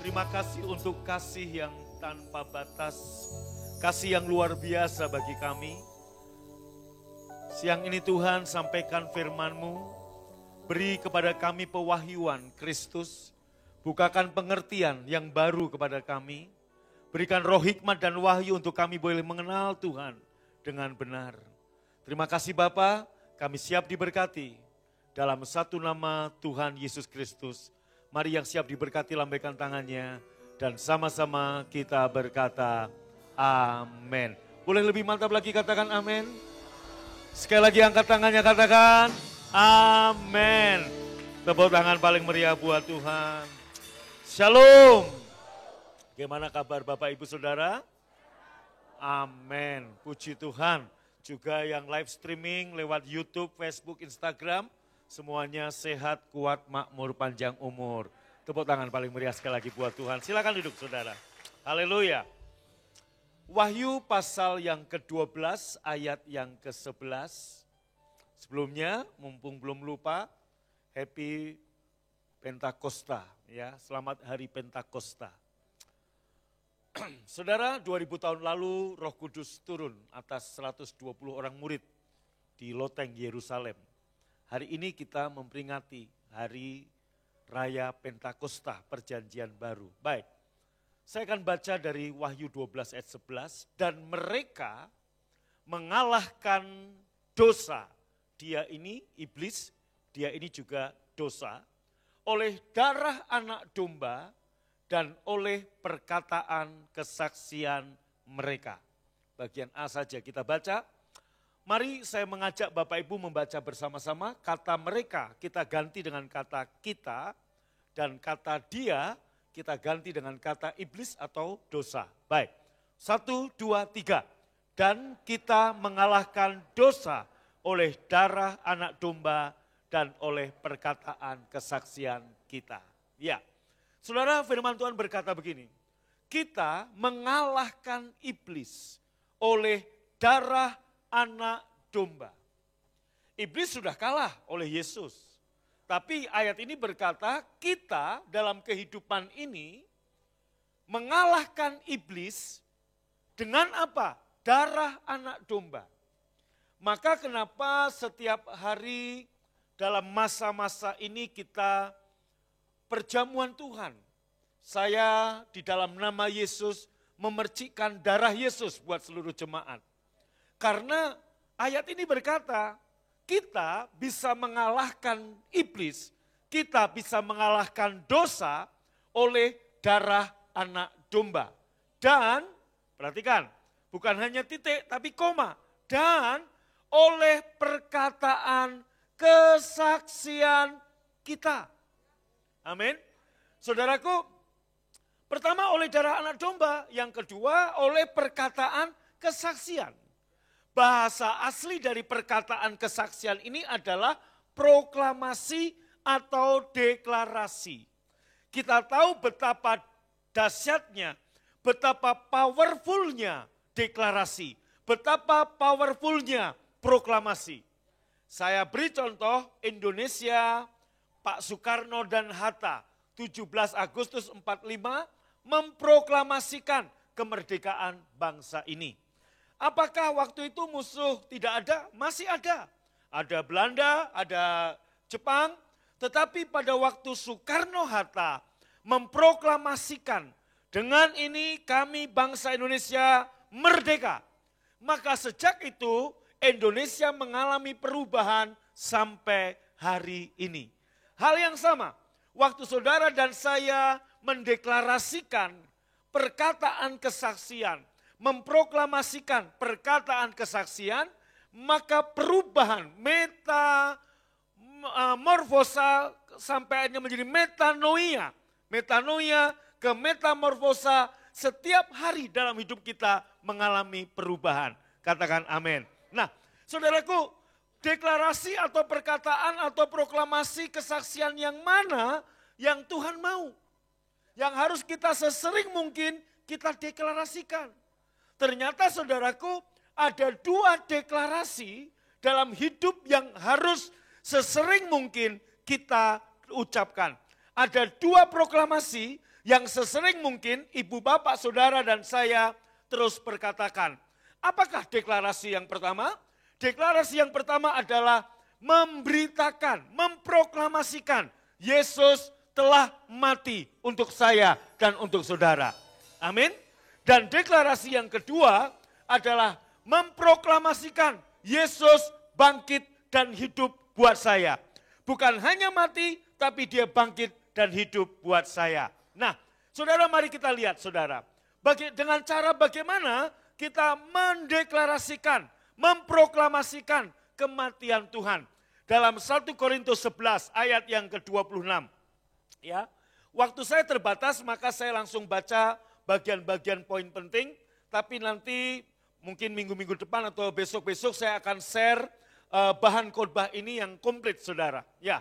Terima kasih untuk kasih yang tanpa batas, kasih yang luar biasa bagi kami. Siang ini Tuhan sampaikan firman-Mu, beri kepada kami pewahyuan Kristus, bukakan pengertian yang baru kepada kami, berikan roh hikmat dan wahyu untuk kami boleh mengenal Tuhan dengan benar. Terima kasih Bapa, kami siap diberkati dalam satu nama Tuhan Yesus Kristus. Mari yang siap diberkati lambaikan tangannya dan sama-sama kita berkata amin. Boleh lebih mantap lagi katakan amin. Sekali lagi angkat tangannya katakan amin. Tepuk tangan paling meriah buat Tuhan. Shalom. Bagaimana kabar Bapak Ibu Saudara? Amin. Puji Tuhan. Juga yang live streaming lewat YouTube, Facebook, Instagram. Semuanya sehat, kuat, makmur, panjang umur. Tepuk tangan paling meriah sekali lagi buat Tuhan. Silakan duduk saudara. Haleluya. Wahyu pasal yang ke-12 ayat yang ke-11. Sebelumnya, mumpung belum lupa, Happy Pentakosta. Ya, selamat hari Pentakosta. Saudara, 2000 tahun lalu Roh Kudus turun atas 120 orang murid di loteng Yerusalem. Hari ini kita memperingati hari Raya Pentakosta, perjanjian baru. Baik, saya akan baca dari Wahyu 12 ayat 11. Dan mereka mengalahkan dosa. Dia ini iblis, dia ini juga dosa. Oleh darah anak domba dan oleh perkataan kesaksian mereka. Bagian A saja kita baca. Mari saya mengajak Bapak Ibu membaca bersama-sama. Kata mereka kita ganti dengan kata kita, dan kata dia kita ganti dengan kata iblis atau dosa. Baik, 1, 2, 3. Dan kita mengalahkan dosa oleh darah anak domba dan oleh perkataan kesaksian kita. Ya, saudara, firman Tuhan berkata begini. Kita mengalahkan iblis oleh darah anak domba. Iblis sudah kalah oleh Yesus. Tapi ayat ini berkata kita dalam kehidupan ini mengalahkan iblis dengan apa? Darah anak domba. Maka kenapa setiap hari dalam masa-masa ini kita perjamuan Tuhan. Saya di dalam nama Yesus memercikkan darah Yesus buat seluruh jemaat. Karena ayat ini berkata, kita bisa mengalahkan iblis, kita bisa mengalahkan dosa oleh darah anak domba. Dan, perhatikan, bukan hanya titik tapi koma. Dan oleh perkataan kesaksian kita. Amin. Saudaraku, pertama oleh darah anak domba, yang kedua oleh perkataan kesaksian. Bahasa asli dari perkataan kesaksian ini adalah proklamasi atau deklarasi. Kita tahu betapa dahsyatnya, betapa powerfulnya deklarasi, betapa powerfulnya proklamasi. Saya beri contoh Indonesia, Pak Soekarno dan Hatta, 17 Agustus 45 memproklamasikan kemerdekaan bangsa ini. Apakah waktu itu musuh tidak ada? Masih ada. Ada Belanda, ada Jepang, tetapi pada waktu Soekarno-Hatta memproklamasikan, dengan ini kami bangsa Indonesia merdeka. Maka sejak itu Indonesia mengalami perubahan sampai hari ini. Hal yang sama, waktu saudara dan saya mendeklarasikan perkataan kesaksian, memproklamasikan perkataan kesaksian, maka perubahan metamorfosa sampai akhirnya menjadi metanoia. Metanoia ke metamorfosa, setiap hari dalam hidup kita mengalami perubahan. Katakan amin. Nah, saudaraku, deklarasi atau perkataan atau proklamasi kesaksian yang mana yang Tuhan mau? Yang harus kita sesering mungkin kita deklarasikan. Ternyata saudaraku, ada 2 deklarasi dalam hidup yang harus sesering mungkin kita ucapkan. Ada 2 proklamasi yang sesering mungkin ibu, bapak, saudara, dan saya terus perkatakan. Apakah deklarasi yang pertama? Deklarasi yang pertama adalah memberitakan, memproklamasikan Yesus telah mati untuk saya dan untuk saudara. Amin. Dan deklarasi yang kedua adalah memproklamasikan Yesus bangkit dan hidup buat saya. Bukan hanya mati, tapi dia bangkit dan hidup buat saya. Nah, saudara, mari kita lihat, saudara. Dengan cara bagaimana kita mendeklarasikan, memproklamasikan kematian Tuhan. Dalam 1 Korintus 11 ayat yang ke-26. Ya, waktu saya terbatas, maka saya langsung baca bagian-bagian poin penting. Tapi nanti mungkin minggu-minggu depan atau besok-besok saya akan share bahan khotbah ini yang komplit, saudara. Ya,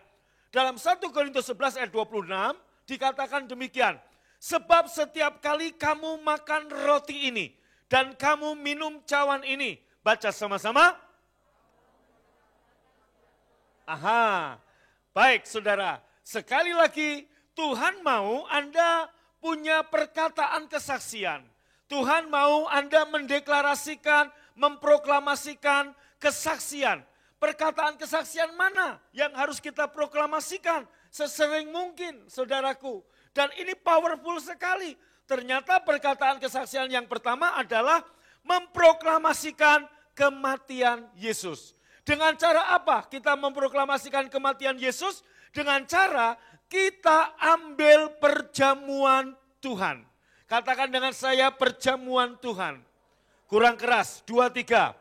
dalam 1 Korintus 11 ayat 26 dikatakan demikian. Sebab setiap kali kamu makan roti ini dan kamu minum cawan ini. Baca sama-sama. Aha, baik saudara. Sekali lagi Tuhan mau Anda punya perkataan kesaksian. Tuhan mau Anda mendeklarasikan, memproklamasikan kesaksian. Perkataan kesaksian mana yang harus kita proklamasikan sesering mungkin, saudaraku. Dan ini powerful sekali. Ternyata perkataan kesaksian yang pertama adalah memproklamasikan kematian Yesus. Dengan cara apa kita memproklamasikan kematian Yesus? Dengan cara kita ambil perjamuan Tuhan. Katakan dengan saya, perjamuan Tuhan. Kurang keras, 2, 3.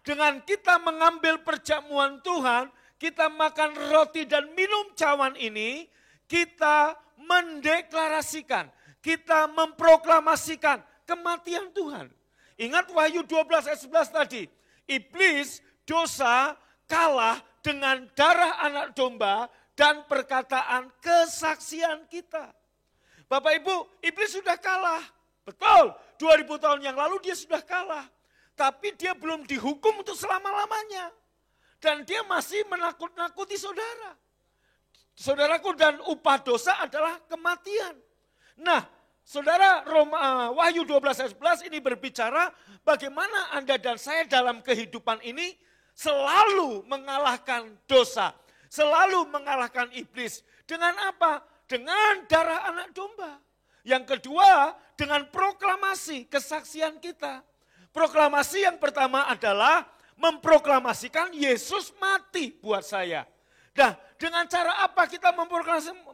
Dengan kita mengambil perjamuan Tuhan, kita makan roti dan minum cawan ini, kita mendeklarasikan, kita memproklamasikan kematian Tuhan. Ingat Wahyu 12 ayat 11 tadi, iblis dosa kalah dengan darah anak domba dan perkataan kesaksian kita. Bapak Ibu, iblis sudah kalah. Betul, 2000 tahun yang lalu dia sudah kalah. Tapi dia belum dihukum untuk selama-lamanya. Dan dia masih menakut-nakuti saudara. Saudaraku, dan upah dosa adalah kematian. Nah, saudara, Wahyu 12 ayat 11 ini berbicara bagaimana Anda dan saya dalam kehidupan ini selalu mengalahkan dosa. Selalu mengalahkan iblis. Dengan apa? Dengan darah anak domba. Yang kedua, dengan proklamasi kesaksian kita. Proklamasi yang pertama adalah memproklamasikan Yesus mati buat saya. Nah, dengan cara apa kita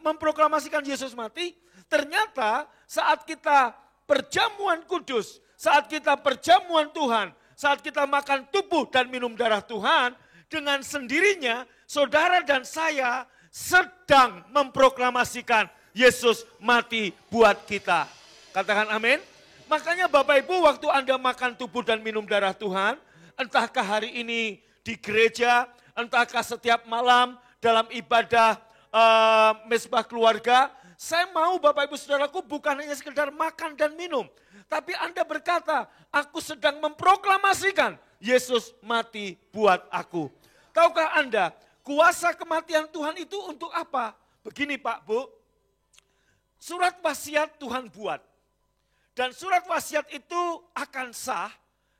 memproklamasikan Yesus mati? Ternyata saat kita perjamuan kudus, saat kita perjamuan Tuhan, saat kita makan tubuh dan minum darah Tuhan, dengan sendirinya saudara dan saya sedang memproklamasikan Yesus mati buat kita. Katakan amin. Makanya Bapak Ibu, waktu Anda makan tubuh dan minum darah Tuhan, entahkah hari ini di gereja, entahkah setiap malam dalam ibadah mesbah keluarga, saya mau Bapak Ibu Saudaraku bukan hanya sekedar makan dan minum, tapi Anda berkata, aku sedang memproklamasikan Yesus mati buat aku. Tahukah Anda, kuasa kematian Tuhan itu untuk apa? Begini Pak, Bu, surat wasiat Tuhan buat. Dan surat wasiat itu akan sah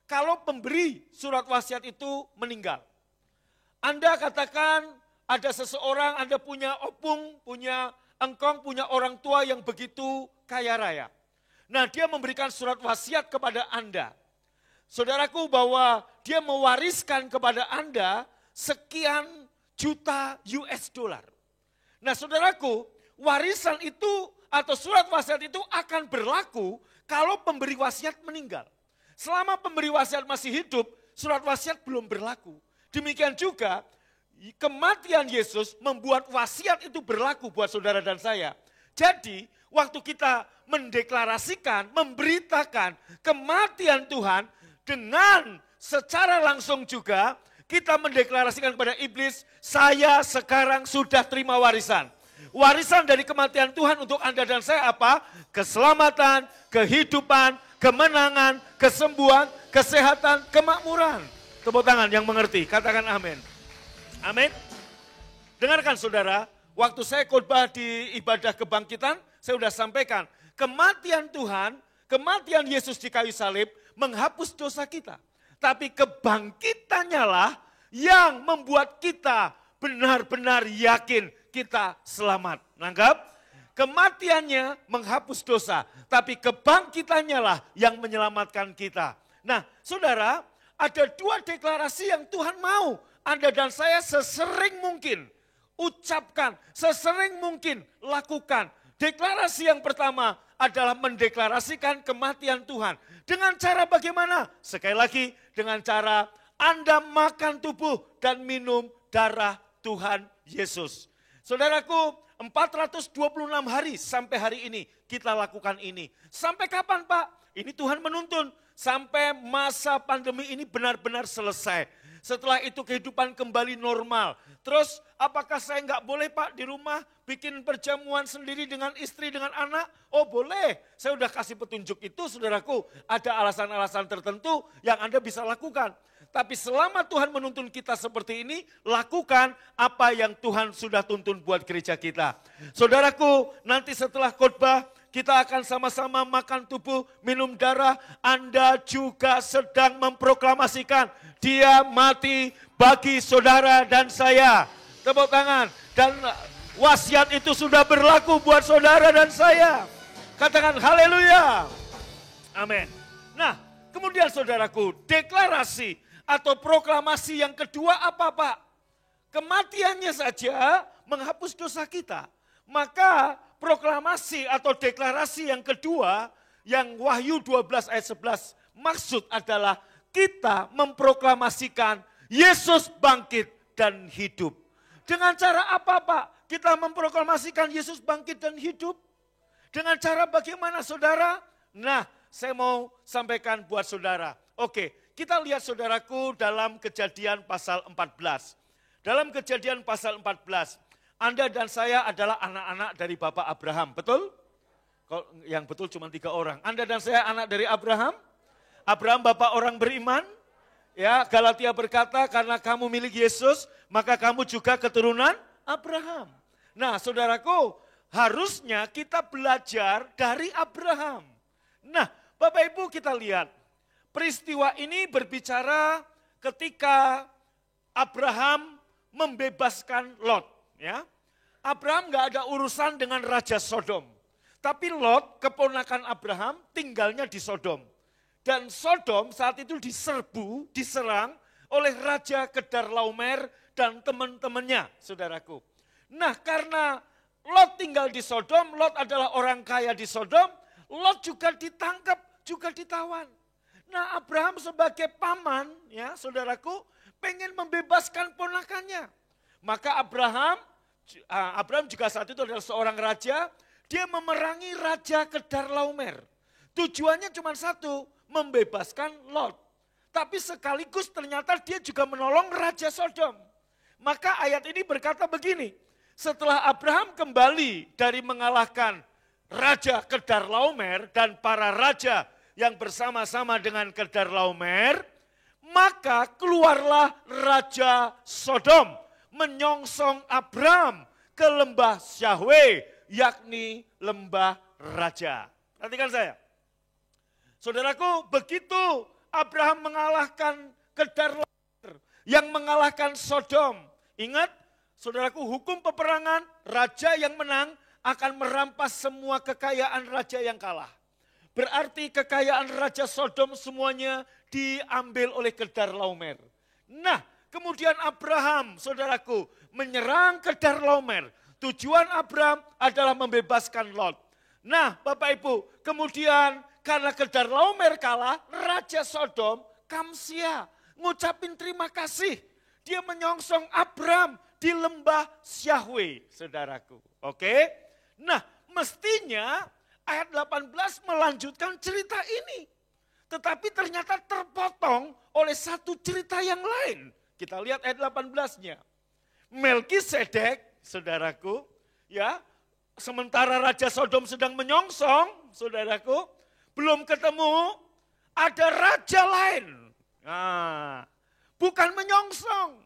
kalau pemberi surat wasiat itu meninggal. Anda katakan ada seseorang, Anda punya opung, punya engkong, punya orang tua yang begitu kaya raya. Nah, dia memberikan surat wasiat kepada Anda. Saudaraku, bahwa dia mewariskan kepada Anda sekian juta US dollar. Nah, saudaraku, warisan itu atau surat wasiat itu akan berlaku kalau pemberi wasiat meninggal. Selama pemberi wasiat masih hidup, surat wasiat belum berlaku. Demikian juga kematian Yesus membuat wasiat itu berlaku buat saudara dan saya. Jadi waktu kita mendeklarasikan, memberitakan kematian Tuhan, dengan secara langsung juga kita mendeklarasikan kepada iblis, saya sekarang sudah terima warisan. Warisan dari kematian Tuhan untuk Anda dan saya apa? Keselamatan, kehidupan, kemenangan, kesembuhan, kesehatan, kemakmuran. Tepuk tangan yang mengerti, katakan amin. Amin. dengarkan saudara, waktu saya khotbah di ibadah kebangkitan, saya sudah sampaikan, kematian Tuhan, kematian Yesus di kayu salib menghapus dosa kita. Tapi kebangkitannya lah yang membuat kita benar-benar yakin kita selamat. Nangkap? Kematiannya menghapus dosa, tapi kebangkitannya lah yang menyelamatkan kita. Nah, saudara, ada dua deklarasi yang Tuhan mau Anda dan saya sesering mungkin ucapkan, sesering mungkin lakukan. Deklarasi yang pertama adalah mendeklarasikan kematian Tuhan. Dengan cara bagaimana? Sekali lagi, dengan cara Anda makan tubuh dan minum darah Tuhan Yesus. Saudaraku, 426 hari sampai hari ini kita lakukan ini. Sampai kapan Pak? Ini Tuhan menuntun. Sampai masa pandemi ini benar-benar selesai. Setelah itu kehidupan kembali normal. Terus apakah saya nggak boleh Pak di rumah bikin perjamuan sendiri dengan istri, dengan anak? Oh boleh, saya udah kasih petunjuk itu saudaraku. Ada alasan-alasan tertentu yang Anda bisa lakukan. Tapi selama Tuhan menuntun kita seperti ini, lakukan apa yang Tuhan sudah tuntun buat gereja kita. Saudaraku, nanti setelah khotbah, kita akan sama-sama makan tubuh, minum darah. Anda juga sedang memproklamasikan Dia mati bagi saudara dan saya. Tepuk tangan. Dan wasiat itu sudah berlaku buat saudara dan saya. Katakan haleluya. Amin. Nah, kemudian saudaraku, deklarasi atau proklamasi yang kedua apa Pak? Kematiannya saja menghapus dosa kita. Maka proklamasi atau deklarasi yang kedua, yang Wahyu 12 ayat 11, maksud adalah kita memproklamasikan Yesus bangkit dan hidup. Dengan cara apa Pak? Kita memproklamasikan Yesus bangkit dan hidup. Dengan cara bagaimana saudara? Nah, saya mau sampaikan buat saudara. Oke, kita lihat saudaraku dalam Kejadian pasal 14. Dalam Kejadian pasal 14, Anda dan saya adalah anak-anak dari Bapak Abraham, betul? Yang betul cuma 3 orang. Anda dan saya anak dari Abraham. Abraham bapak orang beriman. Ya, Galatia berkata karena kamu milik Yesus, maka kamu juga keturunan Abraham. Nah, saudaraku, harusnya kita belajar dari Abraham. Nah, Bapak Ibu kita lihat. Peristiwa ini berbicara ketika Abraham membebaskan Lot. Ya, Abraham gak ada urusan dengan Raja Sodom. Tapi Lot, keponakan Abraham, tinggalnya di Sodom. Dan Sodom saat itu diserbu, diserang oleh Raja Kedorlaomer dan teman-temannya, saudaraku. Nah, karena Lot tinggal di Sodom, Lot adalah orang kaya di Sodom, Lot juga ditangkap, juga ditawan. Nah, Abraham sebagai paman, ya saudaraku, pengen membebaskan ponakannya. Maka Abraham juga saat itu adalah seorang raja, dia memerangi Raja Kedorlaomer. Tujuannya cuma satu, membebaskan Lot. Tapi sekaligus ternyata dia juga menolong Raja Sodom. Maka ayat ini berkata begini, setelah Abraham kembali dari mengalahkan Raja Kedorlaomer dan para raja yang bersama-sama dengan Kedorlaomer, maka keluarlah Raja Sodom menyongsong Abraham ke lembah Syahwe, yakni lembah raja. Perhatikan saya. Saudaraku, begitu Abraham mengalahkan Kedorlaomer yang mengalahkan Sodom. Ingat, saudaraku, hukum peperangan, raja yang menang akan merampas semua kekayaan raja yang kalah. Berarti kekayaan Raja Sodom semuanya diambil oleh Kedorlaomer. Nah, kemudian Abraham, saudaraku, menyerang Kedorlaomer. Tujuan Abraham adalah membebaskan Lot. Nah, Bapak Ibu, kemudian karena Kedorlaomer kalah, Raja Sodom, Kamsia, ngucapin terima kasih. Dia menyongsong Abraham di lembah Syahwe, saudaraku. Oke? Nah, mestinya ayat 18 melanjutkan cerita ini. Tetapi ternyata terpotong oleh satu cerita yang lain. Kita lihat ayat 18-nya. Melkisedek, saudaraku, ya, sementara Raja Sodom sedang menyongsong, saudaraku, belum ketemu, ada raja lain. Nah, bukan menyongsong,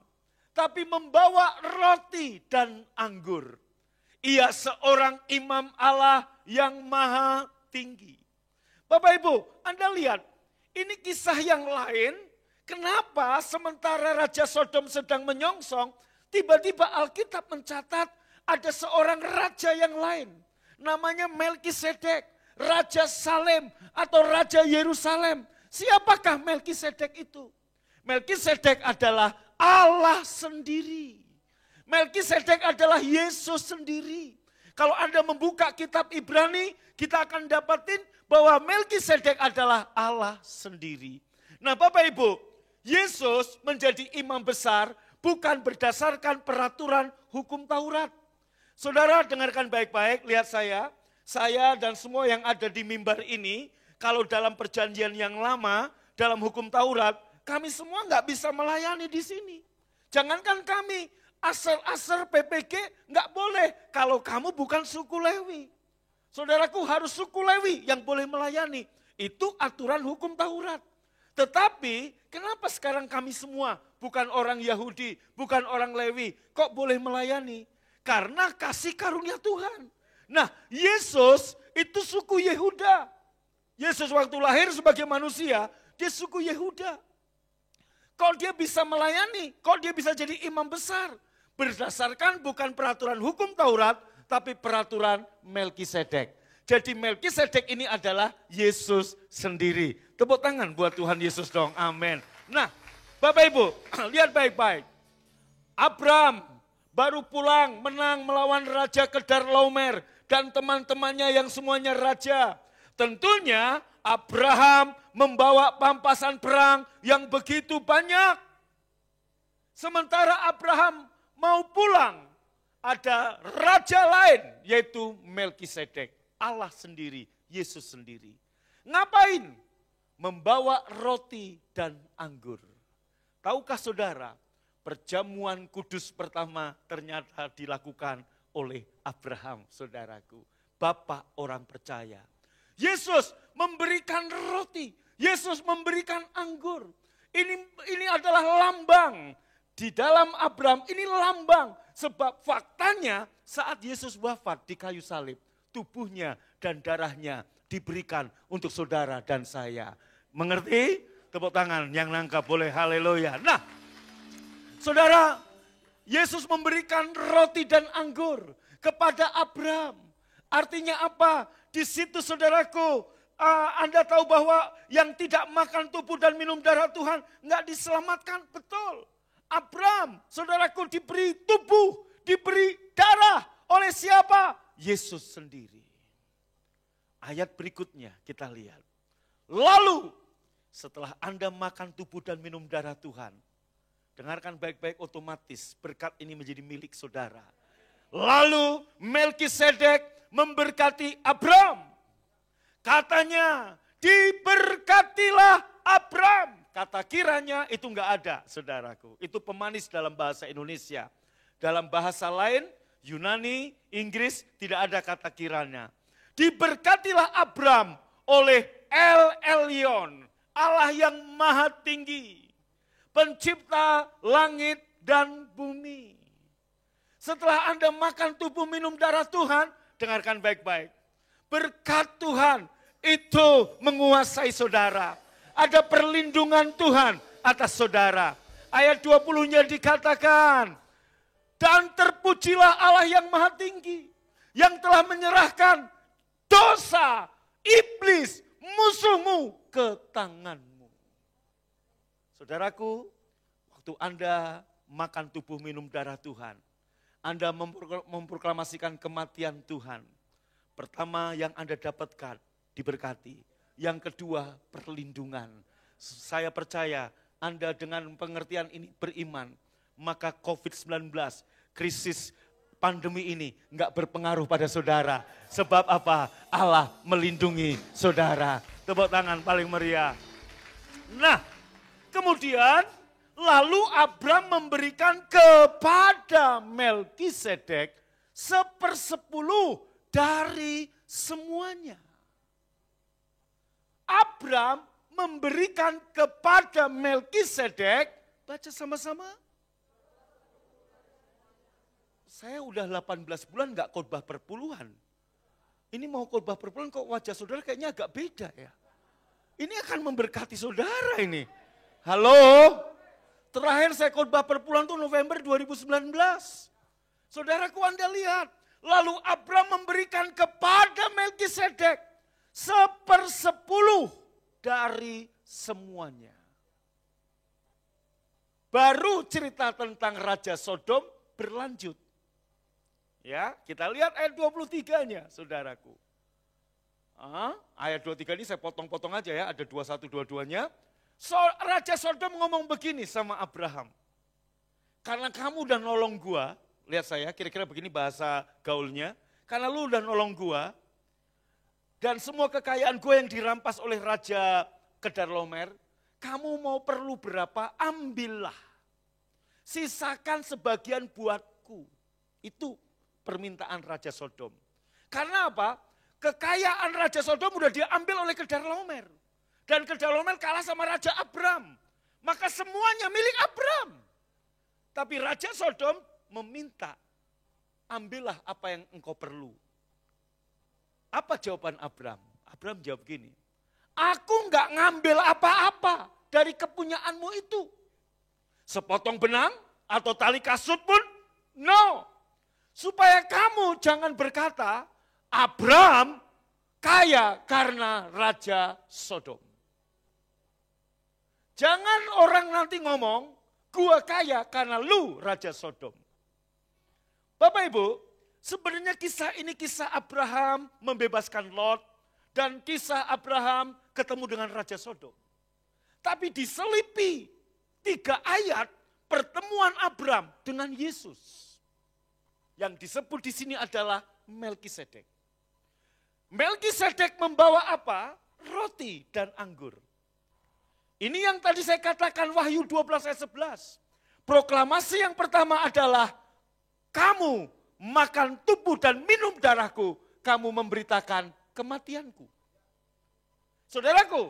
tapi membawa roti dan anggur. Ia seorang imam Allah yang maha tinggi. Bapak Ibu, Anda lihat, ini kisah yang lain. Kenapa sementara Raja Sodom sedang menyongsong, tiba-tiba Alkitab mencatat ada seorang raja yang lain. Namanya Melkisedek, Raja Salem atau Raja Yerusalem. Siapakah Melkisedek itu? Melkisedek adalah Allah sendiri. Melkisedek adalah Yesus sendiri. Kalau Anda membuka kitab Ibrani, kita akan dapatin bahwa Melkisedek adalah Allah sendiri. Nah Bapak Ibu, Yesus menjadi imam besar bukan berdasarkan peraturan hukum Taurat. Saudara dengarkan baik-baik, lihat saya dan semua yang ada di mimbar ini, kalau dalam perjanjian yang lama, dalam hukum Taurat, kami semua nggak bisa melayani di sini. Jangankan kami, Aser PPG nggak boleh kalau kamu bukan suku Lewi. Saudaraku harus suku Lewi yang boleh melayani. Itu aturan hukum Taurat. Tetapi kenapa sekarang kami semua bukan orang Yahudi, bukan orang Lewi, kok boleh melayani? Karena kasih karunia Tuhan. Nah Yesus itu suku Yehuda. Yesus waktu lahir sebagai manusia, dia suku Yehuda. Kok dia bisa melayani, kok dia bisa jadi imam besar? Berdasarkan bukan peraturan hukum Taurat, tapi peraturan Melkisedek. Jadi Melkisedek ini adalah Yesus sendiri. Tepuk tangan buat Tuhan Yesus dong, amin. Nah, Bapak Ibu, lihat baik-baik. Abraham baru pulang menang melawan Raja Kedorlaomer dan teman-temannya yang semuanya raja. Tentunya Abraham membawa pampasan perang yang begitu banyak. Sementara Abraham mau pulang, ada raja lain yaitu Melkisedek. Allah sendiri, Yesus sendiri. Ngapain? Membawa roti dan anggur. Tahukah saudara, perjamuan kudus pertama ternyata dilakukan oleh Abraham, saudaraku. Bapak orang percaya. Yesus memberikan roti, Yesus memberikan anggur. Ini adalah lambang. Di dalam Abraham ini lambang. Sebab faktanya saat Yesus wafat di kayu salib, tubuhnya dan darahnya diberikan untuk saudara dan saya. Mengerti? Tepuk tangan yang nangkap boleh, haleluya. Nah, saudara, Yesus memberikan roti dan anggur kepada Abraham. Artinya apa? Di situ saudaraku, Anda tahu bahwa yang tidak makan tubuh dan minum darah Tuhan nggak diselamatkan, betul. Abraham, saudaraku, diberi tubuh, diberi darah oleh siapa? Yesus sendiri. Ayat berikutnya kita lihat. Lalu setelah Anda makan tubuh dan minum darah Tuhan, dengarkan baik-baik, otomatis berkat ini menjadi milik saudara. Lalu Melkisedek memberkati Abraham. Katanya, diberkatilah Abraham. Kata kiranya itu enggak ada, saudaraku. Itu pemanis dalam bahasa Indonesia. Dalam bahasa lain, Yunani, Inggris, tidak ada kata kiranya. Diberkatilah Abraham oleh El Elyon, Allah yang maha tinggi, pencipta langit dan bumi. Setelah Anda makan tubuh minum darah Tuhan, dengarkan baik-baik. Berkat Tuhan itu menguasai saudara. Ada perlindungan Tuhan atas saudara. Ayat 20-nya dikatakan, dan terpujilah Allah yang maha tinggi, yang telah menyerahkan dosa iblis musuhmu ke tanganmu. Saudaraku, waktu Anda makan tubuh minum darah Tuhan, Anda memproklamasikan kematian Tuhan. Pertama yang Anda dapatkan, diberkati. Yang kedua, perlindungan. Saya percaya Anda dengan pengertian ini beriman, maka COVID-19, krisis pandemi ini enggak berpengaruh pada saudara. Sebab apa? Allah melindungi saudara. Tepuk tangan paling meriah. Nah, kemudian lalu Abraham memberikan kepada Melkisedek 1/10 dari semuanya. Abraham memberikan kepada Melkisedek, baca sama-sama, saya udah 18 bulan nggak khotbah perpuluhan. Ini mau khotbah perpuluhan kok wajah saudara kayaknya agak beda ya. Ini akan memberkati saudara ini. Halo? Terakhir saya khotbah perpuluhan itu November 2019. Saudaraku Anda lihat. Lalu Abraham memberikan kepada Melkisedek 1/10 dari semuanya. Baru cerita tentang Raja Sodom berlanjut. Ya, kita lihat ayat 23-nya, saudaraku. Ayat 23 ini saya potong-potong aja ya, ada 21, 22-nya. Raja Sodom ngomong begini sama Abraham. Karena kamu udah nolong gua, lihat saya, kira-kira begini bahasa gaulnya. Karena lu udah nolong gua, dan semua kekayaan gua yang dirampas oleh Raja Kedorlaomer, kamu mau perlu berapa, ambillah. Sisakan sebagian buatku. Itu permintaan Raja Sodom. Karena apa? Kekayaan Raja Sodom udah diambil oleh Kedorlaomer. Dan Kedorlaomer kalah sama Raja Abram. Maka semuanya milik Abram. Tapi Raja Sodom meminta, ambillah apa yang engkau perlu. Apa jawaban Abram? Abram jawab gini, aku enggak ngambil apa-apa dari kepunyaanmu itu. Sepotong benang atau tali kasut pun, no. Supaya kamu jangan berkata, Abram kaya karena Raja Sodom. Jangan orang nanti ngomong, gua kaya karena lu Raja Sodom. Bapak Ibu, sebenarnya kisah ini kisah Abraham membebaskan Lot dan kisah Abraham ketemu dengan Raja Sodom. Tapi diselipi 3 ayat pertemuan Abraham dengan Yesus. Yang disebut di sini adalah Melkisedek. Melkisedek membawa apa? Roti dan anggur. Ini yang tadi saya katakan Wahyu 12 ayat 11. Proklamasi yang pertama adalah kamu makan tubuh dan minum darahku, kamu memberitakan kematianku. Saudaraku,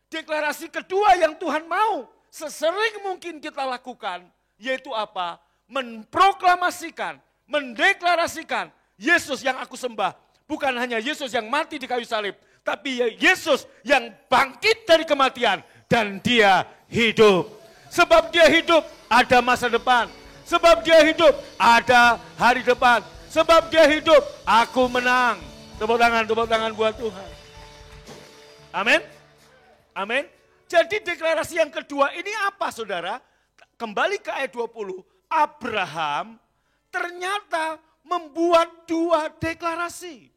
deklarasi kedua yang Tuhan mau sesering mungkin kita lakukan, yaitu apa? Memproklamasikan, mendeklarasikan Yesus yang aku sembah. Bukan hanya Yesus yang mati di kayu salib, tapi Yesus yang bangkit dari kematian dan dia hidup. Sebab dia hidup ada masa depan. Sebab dia hidup ada hari depan. Sebab dia hidup aku menang. Tepuk tangan buat Tuhan. Amin. Amin. Jadi deklarasi yang kedua ini apa saudara? Kembali ke ayat 20. Abraham ternyata membuat 2 deklarasi.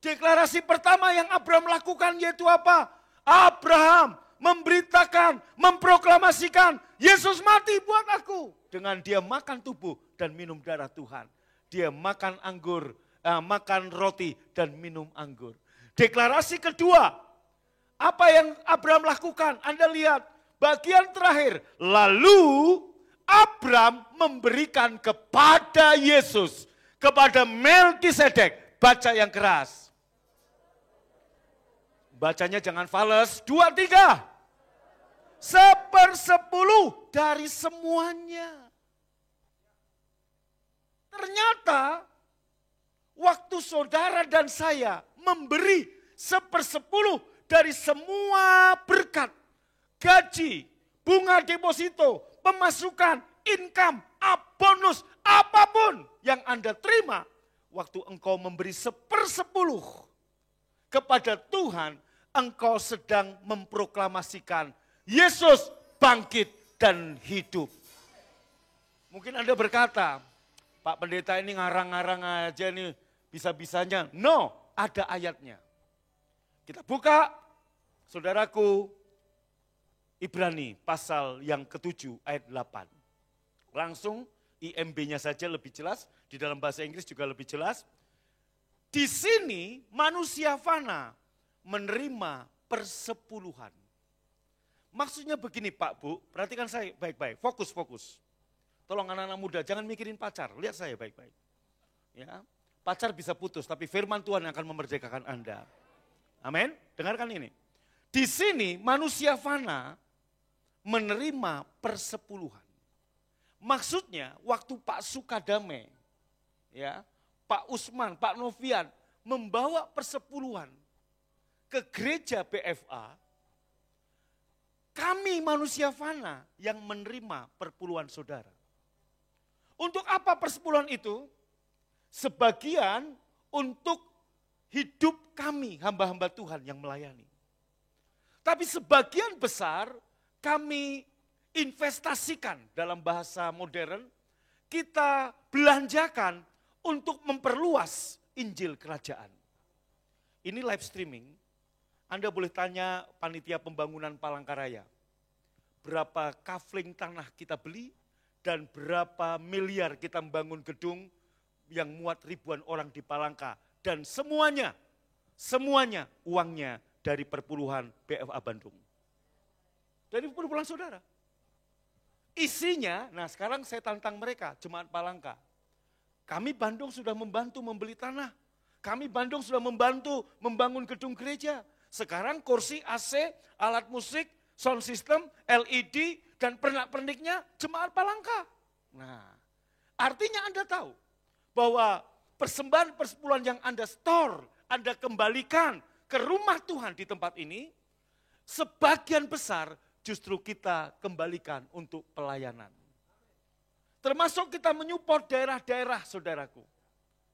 Deklarasi pertama yang Abraham lakukan yaitu apa? Abraham memberitakan, memproklamasikan Yesus mati buat aku. Dengan dia makan tubuh dan minum darah Tuhan. Dia makan anggur, makan roti dan minum anggur. Deklarasi kedua, apa yang Abraham lakukan? Anda lihat bagian terakhir. Lalu Abraham memberikan kepada Yesus, kepada Melkisedek. Baca yang keras. Bacanya jangan fales. 2, 3. 1/10 dari semuanya. Ternyata waktu saudara dan saya memberi 1/10 dari semua berkat, gaji, bunga deposito, pemasukan, income, bonus, apapun yang Anda terima, waktu engkau memberi 1/10 kepada Tuhan, engkau sedang memproklamasikan Yesus bangkit dan hidup. Mungkin Anda berkata, Pak Pendeta ini ngarang-ngarang aja nih, bisa-bisanya. No, ada ayatnya. Kita buka, saudaraku, Ibrani pasal yang ke-7 ayat 8. Langsung IMB-nya saja lebih jelas, di dalam bahasa Inggris juga lebih jelas. Di sini manusia fana menerima persepuluhan. Maksudnya begini Pak Bu, perhatikan saya baik-baik, fokus. Tolong anak-anak muda, jangan mikirin pacar, lihat saya baik-baik. Ya, pacar bisa putus, tapi firman Tuhan yang akan memerdekakan Anda. Amin, dengarkan ini. Di sini manusia fana menerima persepuluhan. Maksudnya waktu Pak Sukadame ya, Pak Usman, Pak Novian membawa persepuluhan ke gereja BFA, kami manusia fana yang menerima perpuluhan saudara. Untuk apa persepuluhan itu? Sebagian untuk hidup kami, hamba-hamba Tuhan yang melayani. Tapi sebagian besar kami investasikan, dalam bahasa modern, kita belanjakan untuk memperluas Injil Kerajaan. Ini live streaming, Anda boleh tanya panitia pembangunan Palangkaraya, berapa kafling tanah kita beli dan berapa miliar kita membangun gedung yang muat ribuan orang di Palangka. Dan semuanya uangnya dari perpuluhan BFA Bandung. Dari perpuluhan saudara. Isinya, nah sekarang saya tantang mereka, Jemaat Palangka. Kami Bandung sudah membantu membeli tanah. Kami Bandung sudah membantu membangun gedung gereja. Sekarang kursi AC, alat musik, sound system, LED, dan pernak-perniknya Jemaat Palangka. Nah, artinya Anda tahu bahwa persembahan persepuluhan yang Anda store, Anda kembalikan ke rumah Tuhan di tempat ini, sebagian besar justru kita kembalikan untuk pelayanan. Termasuk kita menyupport daerah-daerah saudaraku.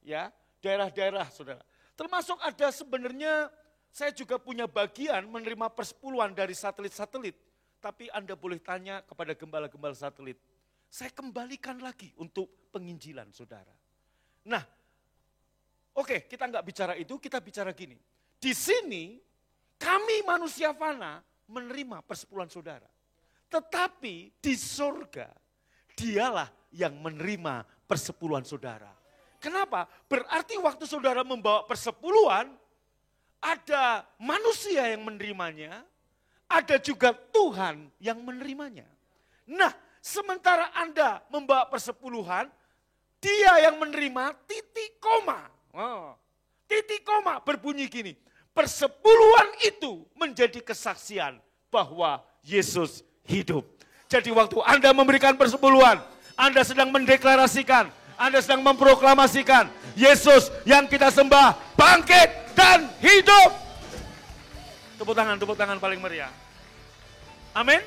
Ya, daerah-daerah saudara. Termasuk ada sebenarnya saya juga punya bagian menerima persepuluhan dari satelit-satelit. Tapi Anda boleh tanya kepada gembala-gembala satelit. Saya kembalikan lagi untuk penginjilan saudara. Nah, oke, kita nggak bicara itu, kita bicara gini. Di sini kami manusia fana menerima persepuluhan saudara. Tetapi di surga, dialah yang menerima persepuluhan saudara. Kenapa? Berarti waktu saudara membawa persepuluhan, ada manusia yang menerimanya, ada juga Tuhan yang menerimanya. Nah, sementara Anda membawa persepuluhan, dia yang menerima titik koma. Titik koma berbunyi gini, persepuluhan itu menjadi kesaksian bahwa Yesus hidup. Jadi waktu Anda memberikan persepuluhan, Anda sedang mendeklarasikan, Anda sedang memproklamasikan, Yesus yang kita sembah bangkit dan hidup. Tepuk tangan paling meriah. Amin.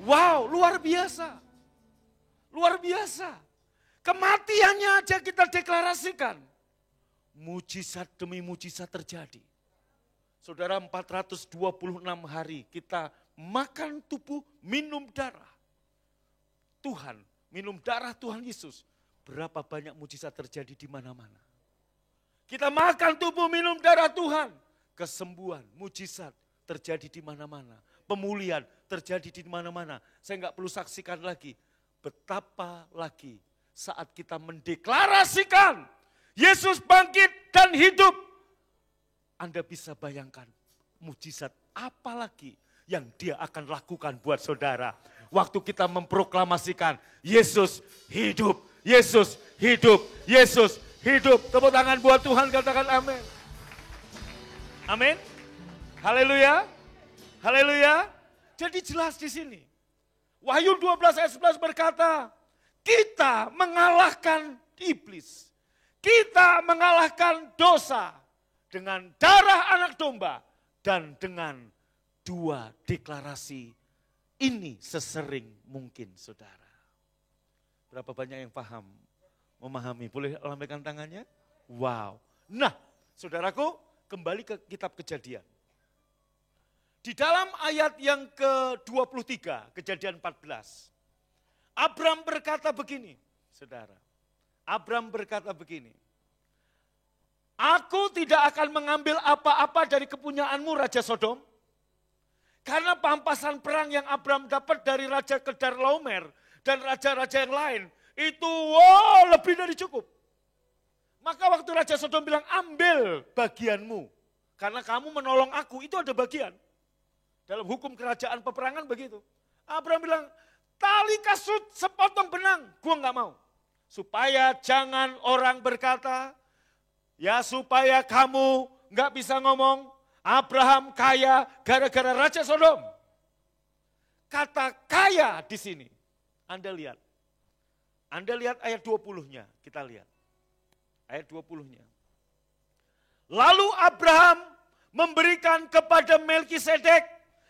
Wow, luar biasa. Luar biasa. Kematiannya aja kita deklarasikan. Mujizat demi mujizat terjadi. Saudara, 426 hari kita makan tubuh, minum darah Tuhan, minum darah Tuhan Yesus. Berapa banyak mujizat terjadi di mana-mana. Kita makan tubuh, minum darah Tuhan. Kesembuhan, mujizat terjadi di mana-mana. Pemulihan terjadi di mana-mana. Saya nggak perlu saksikan lagi. Betapa lagi saat kita mendeklarasikan Yesus bangkit dan hidup. Anda bisa bayangkan mujizat apa lagi yang dia akan lakukan buat saudara. Waktu kita memproklamasikan Yesus hidup, Yesus hidup, Yesus hidup. Tepuk tangan buat Tuhan, katakan amin. Amin. Haleluya. Haleluya. Jadi jelas di sini. Wahyu 12 ayat 11 berkata, kita mengalahkan iblis. Kita mengalahkan dosa dengan darah anak domba dan dengan dua deklarasi ini sesering mungkin saudara. Berapa banyak yang paham, memahami? Boleh lambaikan tangannya? Wow. Nah, saudaraku, kembali ke kitab Kejadian. Di dalam ayat yang ke-23, Kejadian 14. Abram berkata begini, saudara. Abram berkata begini. Aku tidak akan mengambil apa-apa dari kepunyaanmu Raja Sodom. Karena pampasan perang yang Abram dapat dari Raja Kedarlaomer dan raja-raja yang lain. Itu lebih dari cukup. Maka waktu Raja Sodom bilang ambil bagianmu. Karena kamu menolong aku, itu ada bagian. Dalam hukum kerajaan peperangan begitu. Abram bilang, tali kasut sepotong benang, gua nggak mau. Supaya jangan orang berkata, ya supaya kamu nggak bisa ngomong, Abraham kaya gara-gara Raja Sodom. Kata kaya di sini, Anda lihat. Anda lihat ayat 20-nya, kita lihat. ayat 20-nya. Lalu Abraham memberikan kepada Melkisedek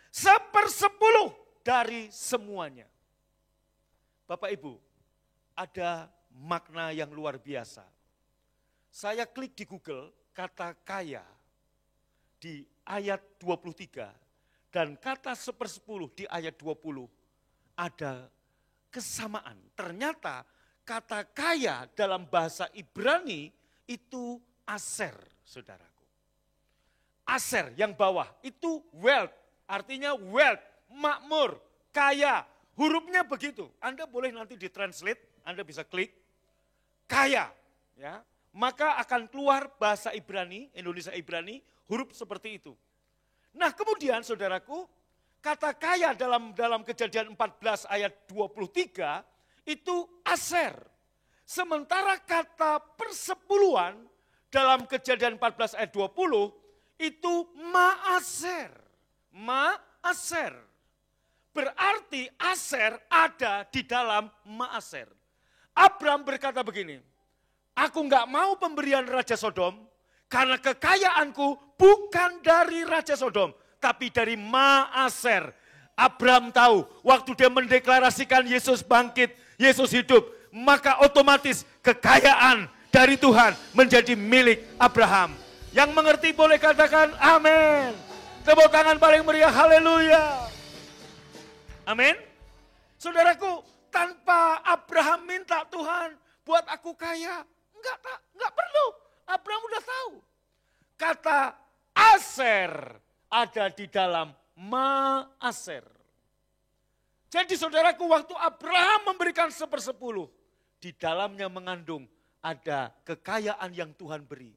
1/10 dari semuanya. Bapak Ibu, ada makna yang luar biasa. Saya klik di Google kata kaya di ayat 23 dan kata 1/10 di ayat 20 ada kesamaan. Ternyata kata kaya dalam bahasa Ibrani itu aser, saudaraku. Aser yang bawah itu wealth, artinya wealth, makmur, kaya. Hurufnya begitu. Anda boleh nanti ditranslate, Anda bisa klik kaya, ya. Maka akan keluar bahasa Ibrani, Indonesia Ibrani, huruf seperti itu. Nah, kemudian saudaraku, kata kaya dalam Kejadian 14 ayat 23 itu aser. Sementara kata persepuluhan dalam Kejadian 14 ayat 20 itu maaser. Maaser. Berarti aser ada di dalam maaser. Abraham berkata begini, aku enggak mau pemberian Raja Sodom karena kekayaanku bukan dari Raja Sodom, tapi dari maaser. Abraham tahu waktu dia mendeklarasikan Yesus bangkit, Yesus hidup, maka otomatis kekayaan dari Tuhan menjadi milik Abraham. Yang mengerti boleh katakan amin. Tepuk tangan paling meriah, haleluya. Amin. Saudaraku, tanpa Abraham minta Tuhan buat aku kaya, enggak perlu. Abraham udah tahu. Kata aser ada di dalam maaser. Jadi saudaraku, waktu Abraham memberikan 1/10, di dalamnya mengandung ada kekayaan yang Tuhan beri.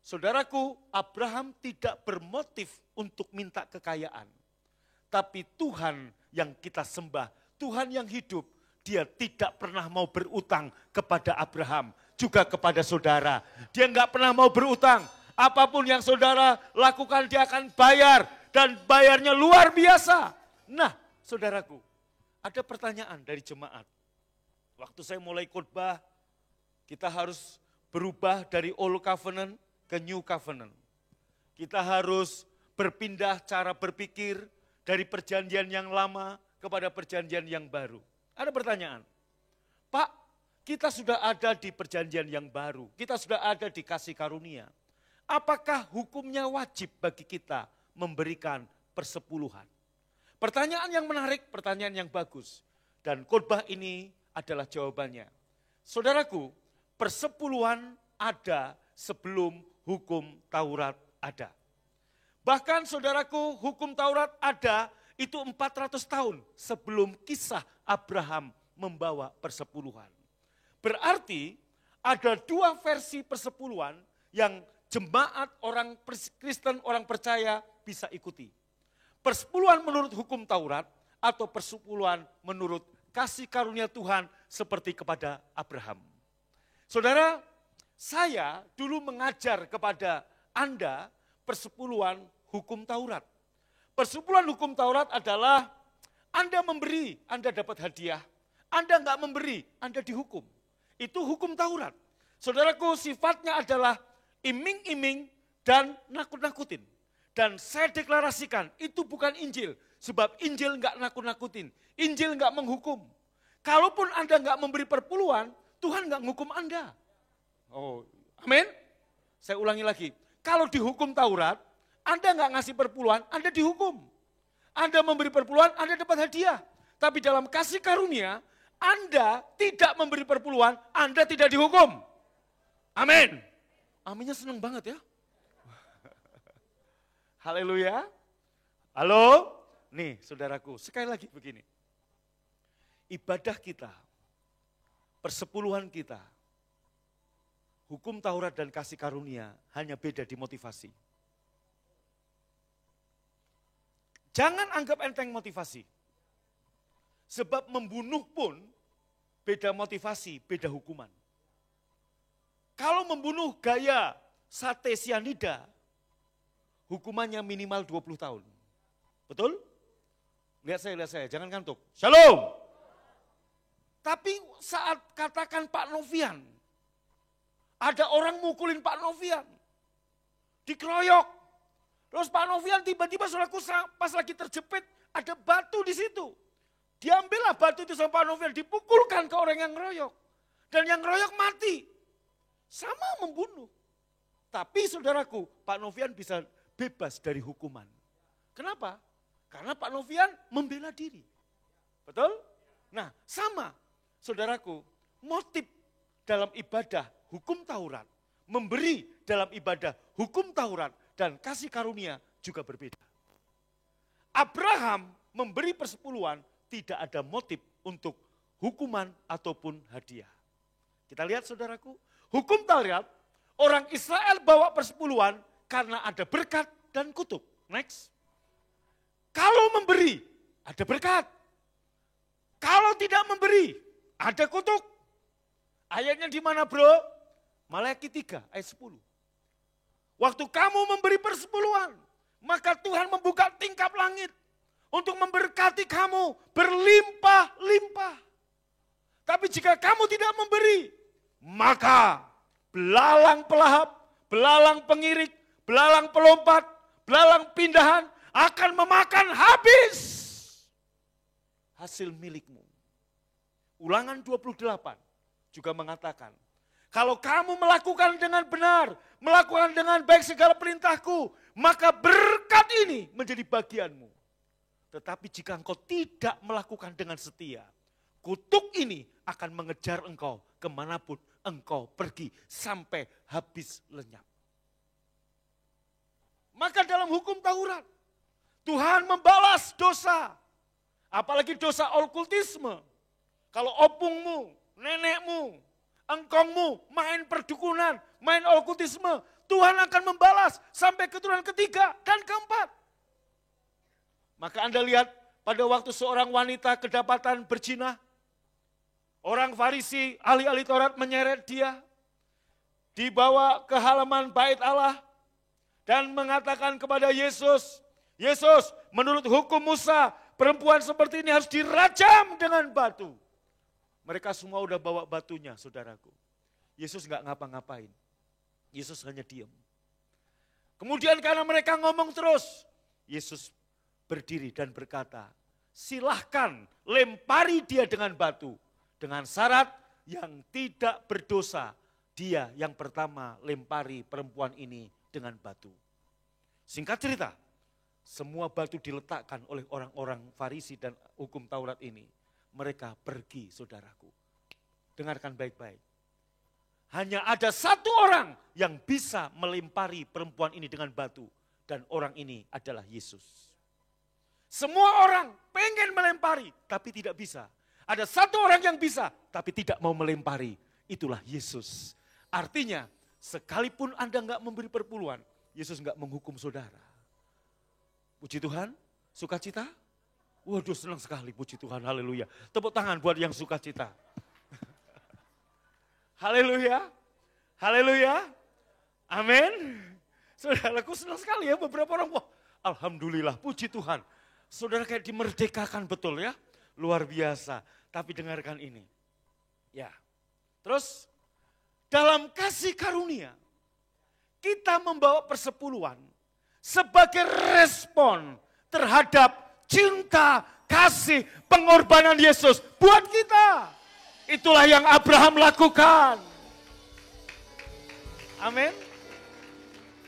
Saudaraku, Abraham tidak bermotif untuk minta kekayaan. Tapi Tuhan yang kita sembah, Tuhan yang hidup, dia tidak pernah mau berutang kepada Abraham, juga kepada saudara. Dia enggak pernah mau berutang. Apapun yang saudara lakukan dia akan bayar, dan bayarnya luar biasa. Nah, saudaraku, ada pertanyaan dari jemaat. Waktu saya mulai khotbah, kita harus berubah dari Old Covenant ke New Covenant. Kita harus berpindah cara berpikir dari perjanjian yang lama kepada perjanjian yang baru. Ada pertanyaan, Pak, kita sudah ada di perjanjian yang baru, kita sudah ada di kasih karunia. Apakah hukumnya wajib bagi kita memberikan persepuluhan? Pertanyaan yang menarik, pertanyaan yang bagus. Dan khotbah ini adalah jawabannya. Saudaraku, persepuluhan ada sebelum hukum Taurat ada. Bahkan saudaraku, hukum Taurat ada itu 400 tahun sebelum kisah Abraham membawa persepuluhan. Berarti ada dua versi persepuluhan yang jemaat orang Kristen, orang percaya bisa ikuti. Persepuluhan menurut hukum Taurat atau persepuluhan menurut kasih karunia Tuhan seperti kepada Abraham. Saudara, saya dulu mengajar kepada Anda persepuluhan hukum Taurat. Persepuluhan hukum Taurat adalah Anda memberi, Anda dapat hadiah. Anda enggak memberi, Anda dihukum. Itu hukum Taurat. Saudaraku, sifatnya adalah iming-iming dan nakut-nakutin. Dan saya deklarasikan, itu bukan Injil. Sebab Injil enggak nakut-nakutin. Injil enggak menghukum. Kalaupun Anda enggak memberi perpuluhan, Tuhan enggak menghukum Anda. Oh, amin. Saya ulangi lagi. Kalau dihukum Taurat, Anda enggak ngasih perpuluhan, Anda dihukum. Anda memberi perpuluhan, Anda dapat hadiah. Tapi dalam kasih karunia, Anda tidak memberi perpuluhan, Anda tidak dihukum. Amin. Aminnya senang banget ya. Haleluya. Halo? Nih saudaraku, sekali lagi begini. Ibadah kita, persepuluhan kita, hukum Taurat dan kasih karunia hanya beda di motivasi. Jangan anggap enteng motivasi. Sebab membunuh pun beda motivasi, beda hukuman. Kalau membunuh gaya sate sianida, hukumannya minimal 20 tahun. Betul? Lihat saya, jangan ngantuk. Shalom. Tapi saat katakan Pak Novian, Ada orang mukulin Pak Novian. Dikeroyok. Terus Pak Novian tiba-tiba saudaraku pas lagi terjepit, ada batu di situ. Diambillah batu itu sama Pak Novian, dipukulkan ke orang yang ngeroyok. Dan yang ngeroyok mati. Sama membunuh. Tapi saudaraku, Pak Novian bisa bebas dari hukuman. Kenapa? Karena Pak Novian membela diri. Betul? Nah, sama. Saudaraku, motif dalam ibadah hukum Taurat, memberi dalam ibadah hukum Taurat, dan kasih karunia juga berbeda. Abraham memberi persepuluhan tidak ada motif untuk hukuman ataupun hadiah. Kita lihat saudaraku, hukum Taurat, orang Israel bawa persepuluhan karena ada berkat dan kutuk. Next. Kalau memberi, ada berkat. Kalau tidak memberi, ada kutuk. Ayatnya di mana bro? Maleakhi 3 ayat 10. Waktu kamu memberi persepuluhan, maka Tuhan membuka tingkap langit untuk memberkati kamu berlimpah-limpah. Tapi jika kamu tidak memberi, maka belalang pelahap, belalang pengirik, belalang pelompat, belalang pindahan akan memakan habis hasil milikmu. Ulangan 28 juga mengatakan, kalau kamu melakukan dengan benar, melakukan dengan baik segala perintahku, maka berkat ini menjadi bagianmu. Tetapi jika engkau tidak melakukan dengan setia, kutuk ini akan mengejar engkau kemanapun engkau pergi sampai habis lenyap. Maka dalam hukum Taurat, Tuhan membalas dosa. Apalagi dosa okultisme. Kalau opungmu, nenekmu, engkongmu main perdukunan, main okultisme, Tuhan akan membalas sampai keturunan ketiga dan keempat. Maka Anda lihat pada waktu seorang wanita kedapatan berzina, orang Farisi, ahli-ahli Taurat menyeret dia, dibawa ke halaman bait Allah, dan mengatakan kepada Yesus, Yesus menurut hukum Musa, perempuan seperti ini harus dirajam dengan batu. Mereka semua udah bawa batunya, saudaraku. Yesus gak ngapa-ngapain. Yesus hanya diam. Kemudian karena mereka ngomong terus, Yesus berdiri dan berkata, silahkan lempari dia dengan batu. Dengan syarat yang tidak berdosa, dia yang pertama lempari perempuan ini dengan batu. Singkat cerita, semua batu diletakkan oleh orang-orang Farisi dan hukum Taurat ini. Mereka pergi, saudaraku. Dengarkan baik-baik. Hanya ada satu orang yang bisa melempari perempuan ini dengan batu. Dan orang ini adalah Yesus. Semua orang pengen melempari, tapi tidak bisa. Ada satu orang yang bisa, tapi tidak mau melempari. Itulah Yesus. Artinya, sekalipun Anda enggak memberi perpuluhan, Yesus enggak menghukum saudara. Puji Tuhan, sukacita? Waduh, senang sekali, puji Tuhan, haleluya. Tepuk tangan buat yang sukacita. Haleluya, haleluya, amin. Saudaraku senang sekali ya, beberapa orang, wah alhamdulillah, puji Tuhan. Saudara kayak dimerdekakan betul ya, luar biasa. Tapi dengarkan ini, ya. Terus dalam kasih karunia, kita membawa persepuluhan sebagai respon terhadap cinta, kasih, pengorbanan Yesus buat kita. Itulah yang Abraham lakukan. Amin.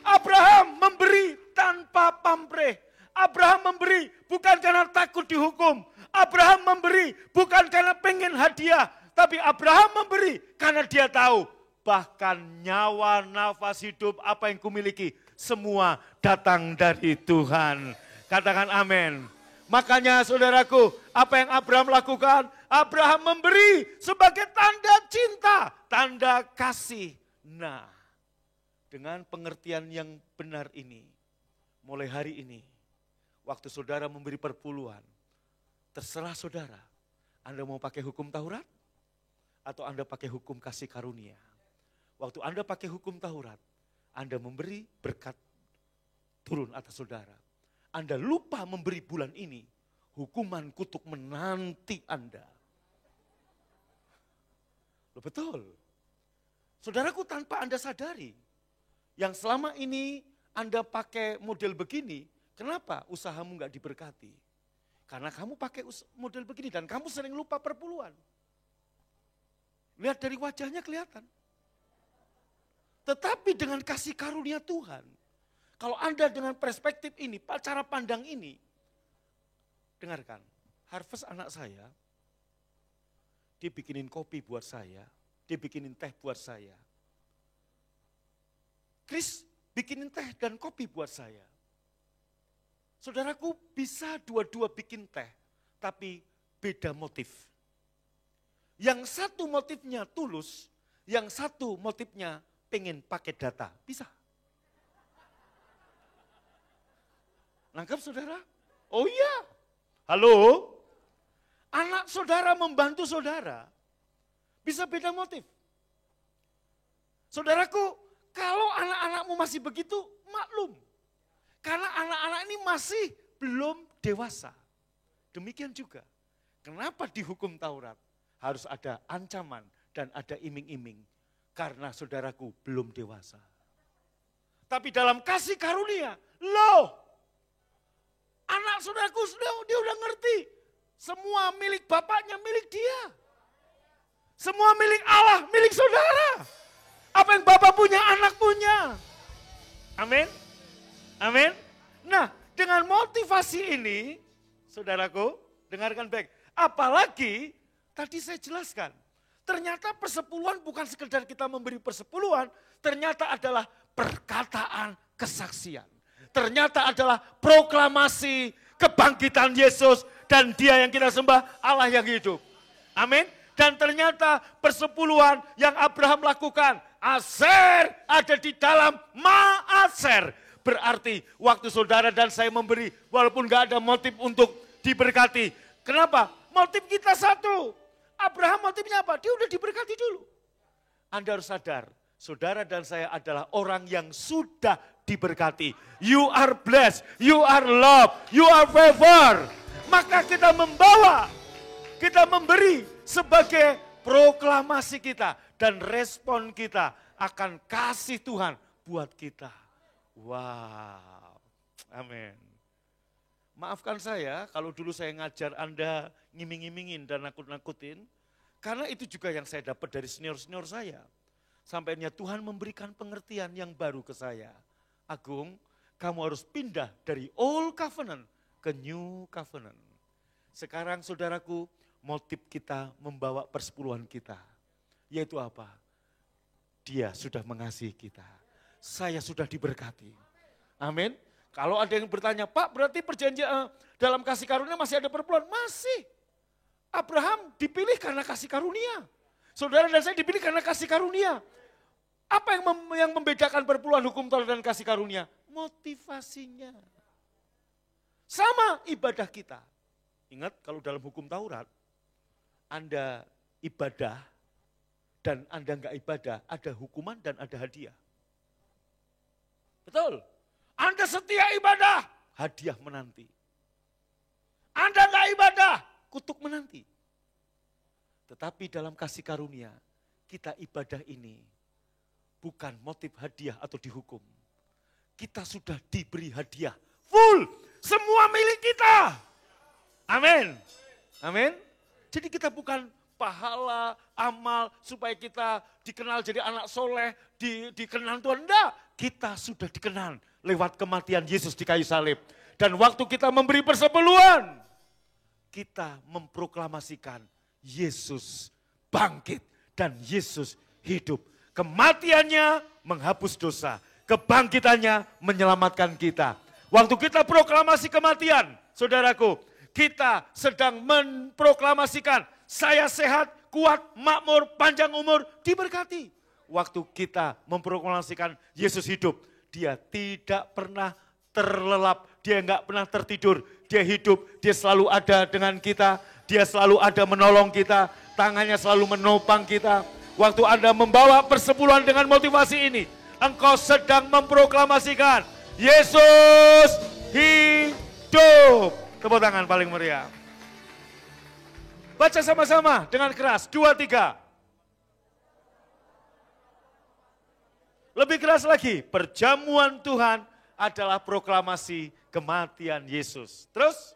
Abraham memberi tanpa pamrih. Abraham memberi bukan karena takut dihukum. Abraham memberi bukan karena pengen hadiah. Tapi Abraham memberi karena dia tahu bahkan nyawa, nafas hidup, apa yang kumiliki, semua datang dari Tuhan. Katakan amin. Makanya saudaraku, apa yang Abraham lakukan? Abraham memberi sebagai tanda cinta, tanda kasih. Nah, dengan pengertian yang benar ini, mulai hari ini, waktu saudara memberi perpuluhan, terserah saudara, Anda mau pakai hukum Taurat atau Anda pakai hukum kasih karunia. Waktu Anda pakai hukum Taurat, Anda memberi berkat turun atas saudara. Anda lupa memberi bulan ini, hukuman kutuk menanti Anda. Loh, betul. Saudaraku, tanpa Anda sadari, yang selama ini Anda pakai model begini, kenapa usahamu nggak diberkati? Karena kamu pakai model begini dan kamu sering lupa perpuluhan. Lihat dari wajahnya kelihatan. Tetapi dengan kasih karunia Tuhan, kalau Anda dengan perspektif ini, cara pandang ini, dengarkan, Harvest anak saya, dia bikinin kopi buat saya, dia bikinin teh buat saya. Chris bikinin teh dan kopi buat saya. Saudaraku, bisa dua-dua bikin teh, tapi beda motif. Yang satu motifnya tulus, yang satu motifnya pengen pakai data. Bisa. Nangkap saudara? Oh iya. Halo? Anak saudara membantu saudara, bisa beda motif. Saudaraku, kalau anak-anakmu masih begitu, maklum. Karena anak-anak ini masih belum dewasa. Demikian juga, kenapa di hukum Taurat harus ada ancaman dan ada iming-iming? Karena saudaraku belum dewasa. Tapi dalam kasih karunia, loh, anak saudaraku dia udah ngerti. Semua milik bapaknya milik dia. Semua milik Allah, milik saudara. Apa yang bapak punya, anak punya. Amin. Amin. Nah, dengan motivasi ini, saudaraku, dengarkan baik. Apalagi, tadi saya jelaskan, ternyata persepuluhan bukan sekedar kita memberi persepuluhan, ternyata adalah perkataan kesaksian. Ternyata adalah proklamasi kebangkitan Yesus dan Dia yang kita sembah, Allah yang hidup. Amin. Dan ternyata persepuluhan yang Abraham lakukan, Aser ada di dalam Maaser. Berarti waktu saudara dan saya memberi, walaupun gak ada motif untuk diberkati. Kenapa? Motif kita satu. Abraham motifnya apa? Dia udah diberkati dulu. Anda harus sadar, saudara dan saya adalah orang yang sudah diberkati. You are blessed, you are loved, you are favored. Maka kita membawa, kita memberi sebagai proklamasi kita. Dan respon kita akan kasih Tuhan buat kita. Wow, amin. Maafkan saya kalau dulu saya ngajar Anda ngiming-ngimingin dan nakut-nakutin. Karena itu juga yang saya dapat dari senior-senior saya. Sampainya Tuhan memberikan pengertian yang baru ke saya. Agung, kamu harus pindah dari Old Covenant ke New Covenant. Sekarang saudaraku, motif kita membawa persepuluhan kita. Yaitu apa? Dia sudah mengasihi kita. Saya sudah diberkati. Amin. Kalau ada yang bertanya, Pak berarti perjanjian dalam kasih karunia masih ada perpuluhan? Masih. Abraham dipilih karena kasih karunia. Saudara dan saya dipilih karena kasih karunia. Apa yang membedakan perpuluhan hukum Taurat dan kasih karunia? Motivasinya. Sama ibadah kita. Ingat kalau dalam hukum Taurat, Anda ibadah dan Anda enggak ibadah, ada hukuman dan ada hadiah. Betul? Anda setia ibadah, hadiah menanti. Anda enggak ibadah, kutuk menanti. Tetapi dalam kasih karunia, kita ibadah ini bukan motif hadiah atau dihukum. Kita sudah diberi hadiah full, semua milik kita. Amin. Amin. Jadi kita bukan pahala, amal, supaya kita dikenal jadi anak soleh, dikenal Tuhan. Enggak, kita sudah dikenal lewat kematian Yesus di kayu salib. Dan waktu kita memberi persepuluhan, kita memproklamasikan Yesus bangkit dan Yesus hidup. Kematiannya menghapus dosa, kebangkitannya menyelamatkan kita. Waktu kita proklamasi kematian, saudaraku, kita sedang memproklamasikan saya sehat, kuat, makmur, panjang umur, diberkati. Waktu kita memproklamasikan Yesus hidup, dia tidak pernah terlelap, dia enggak pernah tertidur, dia hidup, dia selalu ada dengan kita, dia selalu ada menolong kita, tangannya selalu menopang kita. Waktu Anda membawa persepuluhan dengan motivasi ini, engkau sedang memproklamasikan Yesus hidup. Tepuk tangan paling meriah. Baca sama-sama dengan keras, 2, 3. Lebih keras lagi, perjamuan Tuhan adalah proklamasi kematian Yesus. Terus,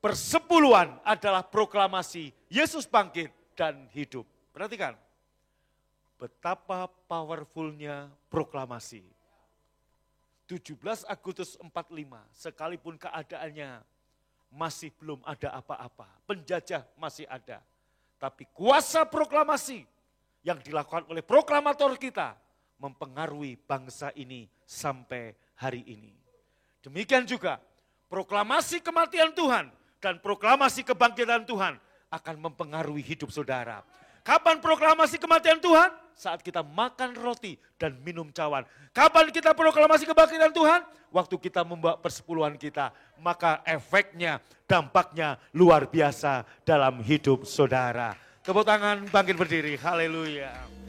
persepuluhan adalah proklamasi Yesus bangkit dan hidup. Perhatikan, betapa powerfulnya proklamasi. 17 Agustus 45, sekalipun keadaannya masih belum ada apa-apa, penjajah masih ada. Tapi kuasa proklamasi yang dilakukan oleh proklamator kita mempengaruhi bangsa ini sampai hari ini. Demikian juga proklamasi kematian Tuhan dan proklamasi kebangkitan Tuhan akan mempengaruhi hidup saudara. Kapan proklamasi kematian Tuhan? Saat kita makan roti dan minum cawan. Kapan kita proklamasi kebangkitan Tuhan? Waktu kita membawa persepuluhan kita. Maka efeknya, dampaknya luar biasa dalam hidup saudara. Tepuk tangan, bangkit berdiri. Haleluya.